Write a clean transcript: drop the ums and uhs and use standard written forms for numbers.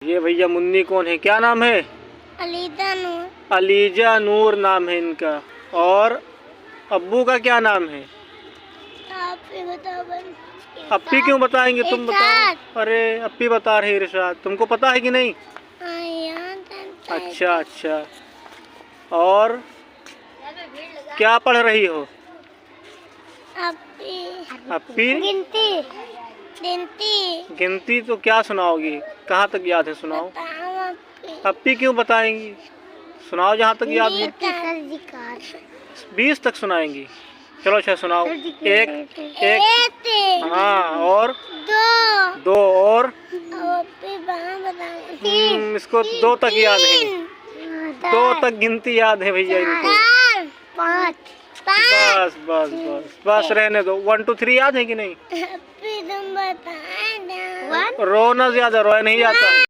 ये भैया मुन्नी कौन है, क्या नाम है? अलीजा नूर। अलीजा नूर नाम है इनका। और अब्बू का क्या नाम है? आप ही बताओ। अप्पी क्यों बताएंगे, तुम बताओ। अरे अप्पी बता रही इरशाद, तुमको पता है कि नहीं? अच्छा अच्छा। और क्या पढ़ रही हो? अप्पी गिनती। गिनती। गिनती तो क्या सुनाओगी, कहाँ तक याद है सुनाओ। अप्पी क्यों बताएंगी, सुनाओ जहाँ तक याद है। 20 तक सुनाएंगी, चलो अच्छा सुनाओ। एक हाँ, और दो और इसको 2 तक याद है, 2 तक गिनती याद है भैया इनको। 5 बस बस बस बस रहने दो। 1 2 3 याद है कि नहीं? तुम बताए ना। रोना ज्यादा, रोया नहीं जाता है।